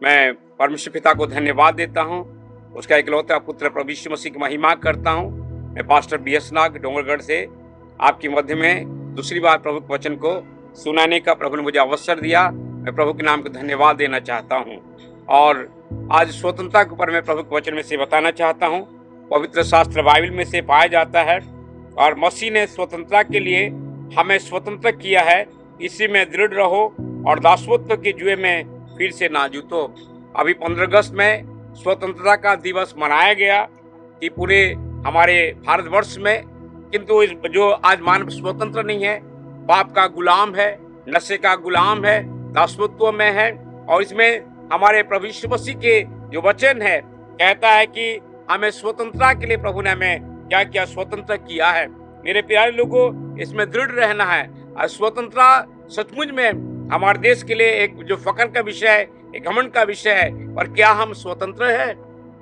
मैं परमेश्वर पिता को धन्यवाद देता हूँ, उसका इकलौता पुत्र प्रभु यीशु मसीह की महिमा करता हूँ। मैं पास्टर BS नाग डोंगरगढ़ से आपके मध्य में दूसरी बार प्रभु के वचन को सुनाने का प्रभु ने मुझे अवसर दिया। मैं प्रभु के नाम को धन्यवाद देना चाहता हूँ और आज स्वतंत्रता के ऊपर मैं प्रभु के वचन में से बताना चाहता हूँ। पवित्र शास्त्र बाइबल में से पाया जाता है और मसीह ने स्वतंत्रता के लिए हमें स्वतंत्र किया है, इसी में दृढ़ रहो और दासत्व के जुए में फिर से ना जूतो। अभी 15 अगस्त में स्वतंत्रता का दिवस मनाया गया कि पूरे हमारे भारतवर्ष में, किंतु जो आज मानव स्वतंत्र नहीं है, पाप का गुलाम है, नशे का गुलाम है, दासत्व में है। और इसमें हमारे प्रभु यीशु मसीह के जो वचन है कहता है कि हमें स्वतंत्रता के लिए प्रभु ने हमें क्या क्या स्वतंत्र किया है। मेरे प्यारे लोगों, इसमें दृढ़ रहना है। और स्वतंत्रता सचमुच में हमारे देश के लिए एक जो फकर का विषय है, एक घमंड का विषय है। पर क्या हम स्वतंत्र है?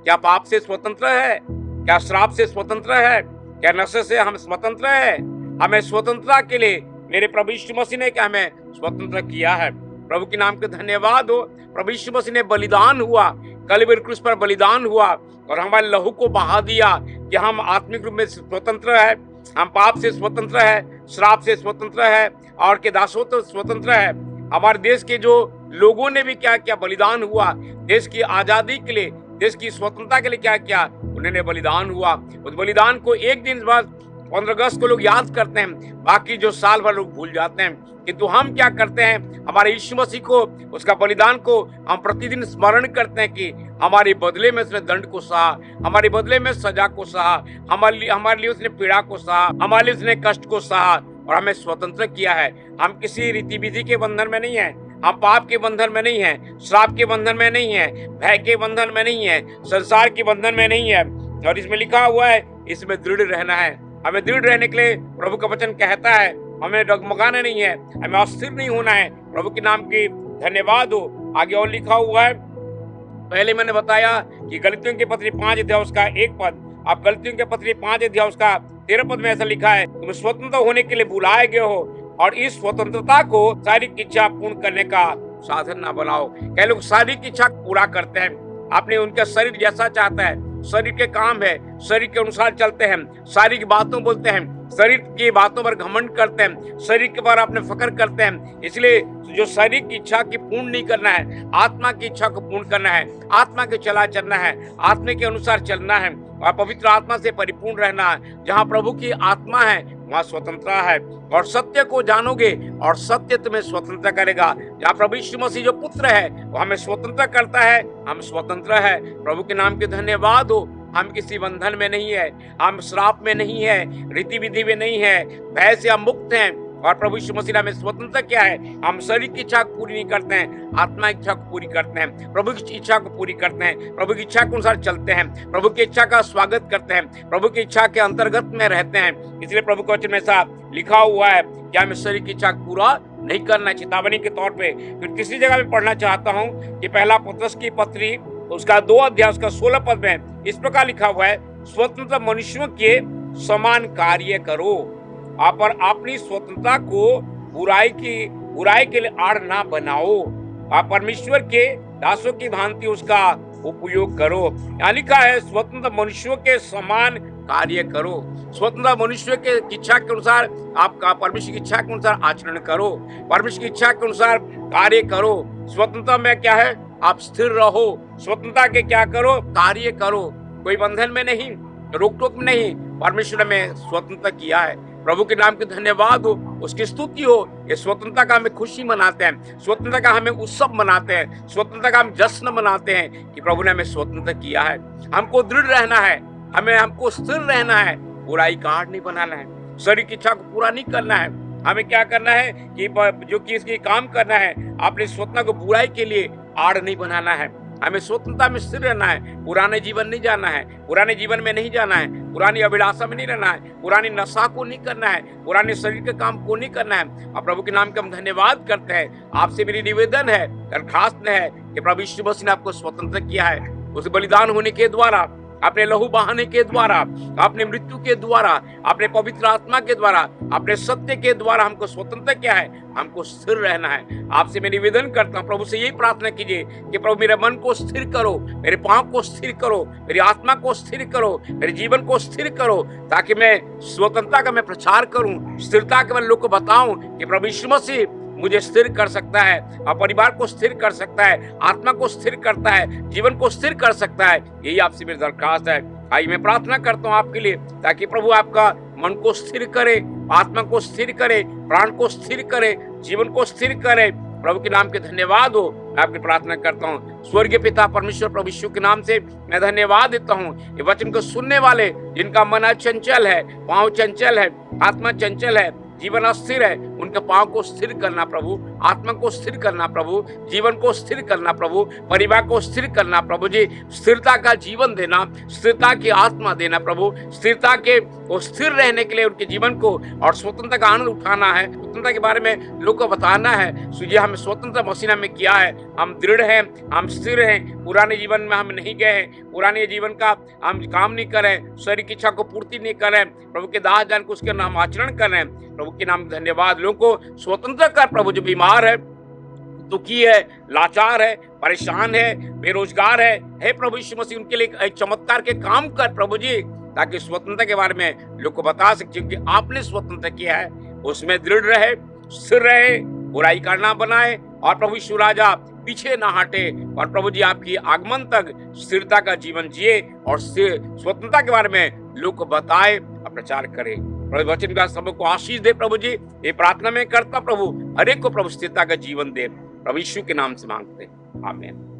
क्या पाप से स्वतंत्र है? क्या श्राप से स्वतंत्र है? क्या नशे से हम स्वतंत्र है? हमें स्वतंत्रता के लिए मेरे प्रभु यीशु मसीह ने क्या हमें स्वतंत्र किया है। प्रभु के नाम के धन्यवाद हो। प्रभु यीशु मसीह ने बलिदान हुआ, कलवरी क्रूस पर बलिदान हुआ और हमारे लहू को बहा दिया कि हम आत्मिक रूप में स्वतंत्र है, हम पाप से स्वतंत्र है, श्राप से स्वतंत्र है और के दासत्व स्वतंत्र है। हमारे देश के जो लोगों ने भी क्या क्या बलिदान हुआ, देश की आजादी के लिए, देश की स्वतंत्रता के लिए क्या क्या उन्होंने बलिदान हुआ। उस बलिदान को एक दिन बाद 15 अगस्त को लोग याद करते हैं, बाकी जो साल भर लोग भूल जाते हैं। किंतु हम क्या करते हैं, हमारे यीशु मसीह को, उसका बलिदान को हम प्रतिदिन स्मरण करते हैं कि हमारे बदले में उसने दंड को सहा, हमारे बदले में सजा को सहा, हमारे लिए उसने पीड़ा को सहा, हमारे लिए उसने कष्ट को सहा और हमें स्वतंत्र किया है। हम किसी रीति विधि के बंधन में नहीं है, हम पाप के बंधन में नहीं है, श्राप के बंधन में नहीं है, भय के बंधन में नहीं है, संसार के बंधन में नहीं है। और इसमें लिखा हुआ है, इसमें दृढ़ रहना है। हमें दृढ़ रहने के लिए प्रभु का वचन कहता है, हमें डगमगाना नहीं है, हमें अस्थिर नहीं होना है। प्रभु के नाम की धन्यवाद हो। आगे और लिखा हुआ है, पहले मैंने बताया कि गलतियों के पत्री 5 अध्याय उसका 1 पद, आप गलतियों के पत्री 5 अध्याय उसका 13 पद में ऐसा लिखा है, तुम स्वतंत्र होने के लिए बुलाए गए हो और इस स्वतंत्रता को शारीरिक इच्छा पूर्ण करने का साधन ना बनाओ। कई लोग शारीरिक इच्छा पूरा करते हैं, आपने उनका शरीर जैसा चाहता है, शरीर के काम है, शरीर के अनुसार चलते हैं, शारीरिक बातों बोलते हैं, शरीर की बातों पर घमंड करते हैं, शरीर के बारे अपने फकर करते हैं। इसलिए जो शारीरिक इच्छा की पूर्ण नहीं करना है, आत्मा की इच्छा को पूर्ण करना है, आत्मा के चला चलना है, आत्मा के अनुसार चलना है और पवित्र आत्मा से परिपूर्ण रहना है। जहाँ प्रभु की आत्मा है वहाँ स्वतंत्रता है और सत्य को जानोगे और सत्य तुम्हें स्वतंत्र करेगा। जहाँ प्रभु यीशु मसीह जो पुत्र है वो हमें स्वतंत्र करता है, हम स्वतंत्र है। प्रभु के नाम के धन्यवाद हो। हम किसी बंधन में नहीं है, हम श्राप में नहीं है, रीति विधि में नहीं है, भय से हम मुक्त हैं और प्रभु यीशु मसीह ने हमें स्वतंत्र किया है। हम शरीर की इच्छा को पूरी नहीं करते हैं, आत्मा की इच्छा को पूरी करते हैं, प्रभु की इच्छा को पूरी करते हैं, प्रभु की इच्छा के अनुसार चलते हैं, प्रभु की इच्छा का स्वागत करते हैं, प्रभु की इच्छा के अंतर्गत में रहते हैं। इसलिए प्रभु के वचन में ऐसा लिखा हुआ है कि हमें शरीर की इच्छा पूरा नहीं करना है, चेतावनी के तौर पे। फिर तीसरी जगह में पढ़ना चाहता हूँ कि पहला पत्रस की पत्री उसका 2 अध्याय उसका 16 पद में इस प्रकार लिखा हुआ है, स्वतंत्र मनुष्यों के समान कार्य करो, आप पर अपनी स्वतंत्रता को बुराई के लिए आड़ ना बनाओ, आप परमेश्वर के दासों की भांति उसका उपयोग करो। यहाँ लिखा है स्वतंत्र मनुष्यों के समान कार्य करो। स्वतंत्र मनुष्य के इच्छा के अनुसार आपका परमेश्वर की इच्छा के अनुसार आचरण करो, परमेश्वर की इच्छा के अनुसार कार्य करो। स्वतंत्रता में क्या है, आप स्थिर रहो, स्वतंत्रता के क्या करो, कार्य करो, कोई बंधन में नहीं, रोक टोक में नहीं। परमेश्वर में स्वतंत्र किया है। प्रभु के नाम के धन्यवाद हो, उसकी स्तुति हो। ये स्वतंत्रता का हमें खुशी मनाते हैं, स्वतंत्रता का हमें उत्सव मनाते हैं, स्वतंत्रता का हम जश्न मनाते हैं कि प्रभु ने हमें स्वतंत्र किया है। हमको दृढ़ रहना है, हमको स्थिर रहना है, बुराई का आड़ नहीं बनाना है, शरीर की इच्छा को पूरा नहीं करना है। हमें क्या करना है कि जो कि इसकी काम करना है, अपनी स्वतंत्रता को बुराई के लिए आड़ नहीं बनाना है। हमें स्वतंत्रता में स्थिर रहना है, पुराने जीवन नहीं जाना है, पुराने जीवन में नहीं जाना है, पुरानी अभिलाषा में नहीं रहना है, पुरानी नशा को नहीं करना है, पुराने शरीर के काम को नहीं करना है। और प्रभु के नाम का हम धन्यवाद करते हैं। आपसे मेरी निवेदन है, दरखास्त है कि प्रभु यीशु मसीह ने आपको स्वतंत्र किया है। उस बलिदान होने के द्वारा अपने लहू बहाने के द्वारा, अपने मृत्यु के द्वारा, अपने पवित्र आत्मा के द्वारा, अपने सत्य के द्वारा हमको स्वतंत्र क्या है, हमको स्थिर रहना है। आपसे मैं निवेदन करता हूँ, प्रभु से यही प्रार्थना कीजिए कि प्रभु मेरे मन को स्थिर करो, मेरे पांव को स्थिर करो, मेरी आत्मा को स्थिर करो, मेरे जीवन को स्थिर करो, ताकि मैं स्वतंत्रता का मैं प्रचार करूं, स्थिरता के मैं लोग को बताऊं कि प्रभु यीशु मसीह मुझे स्थिर कर सकता है, और परिवार को स्थिर कर सकता है, आत्मा को स्थिर करता है, जीवन को स्थिर कर सकता है। यही आपसे मेरी दरखास्त है। आइए मैं प्रार्थना करता हूँ आपके लिए, ताकि प्रभु आपका मन को स्थिर करे, आत्मा को स्थिर करे, प्राण को स्थिर करे, जीवन को स्थिर करे। प्रभु के नाम के धन्यवाद हो। मैं आपकी प्रार्थना करता हूँ स्वर्गीय पिता परमेश्वर, प्रभु यीशु के नाम से मैं धन्यवाद देता हूँ। ये वचन को सुनने वाले जिनका मन चंचल है, पांव चंचल है, आत्मा चंचल है, जीवन अस्थिर है, उनके पांव को स्थिर करना प्रभु, आत्मा को स्थिर करना प्रभु, जीवन को स्थिर करना प्रभु, परिवार को स्थिर करना प्रभु जी, स्थिरता का जीवन देना, स्थिरता की आत्मा देना प्रभु, स्थिरता के वो स्थिर रहने के लिए उनके जीवन को और स्वतंत्रता का आनंद उठाना है। स्वतंत्रता के बारे में लोग को बताना है। सुझे हमें स्वतंत्र मसीहा में किया है, हम दृढ़ हैं, हम स्थिर हैं, पुराने जीवन में हम नहीं गए हैं, पुराने जीवन का हम काम नहीं करें, शरीर की इच्छा को पूर्ति नहीं करें, प्रभु के दास जान को उसके नाम आचरण करें। प्रभु के नाम धन्यवाद। लोगों को स्वतंत्र कर प्रभु, जो बीमार है, दुखी है, लाचार है, परेशान है, बेरोजगार है, हे प्रभु यीशु मसीह उनके लिए एक चमत्कार के काम कर प्रभु जी, ताकि स्वतंत्रता के बारे में लोग को बता सकते कि आपने स्वतंत्र किया है, उसमें दृढ़ रहे, स्थिर रहे, बुराई का ना बनाए, और प्रभु यीशु राजा पीछे ना हटे, और प्रभु जी आपकी आगमन तक स्थिरता का जीवन जिए और स्वतंत्रता के बारे में लोग को बताए और प्रचार करे। प्रभु वचन का सबको आशीष दे प्रभु जी, ये प्रार्थना में करता प्रभु, हर एक को प्रभु स्थिरता का जीवन दे, प्रभु यीशु के नाम से मांगते, आमीन।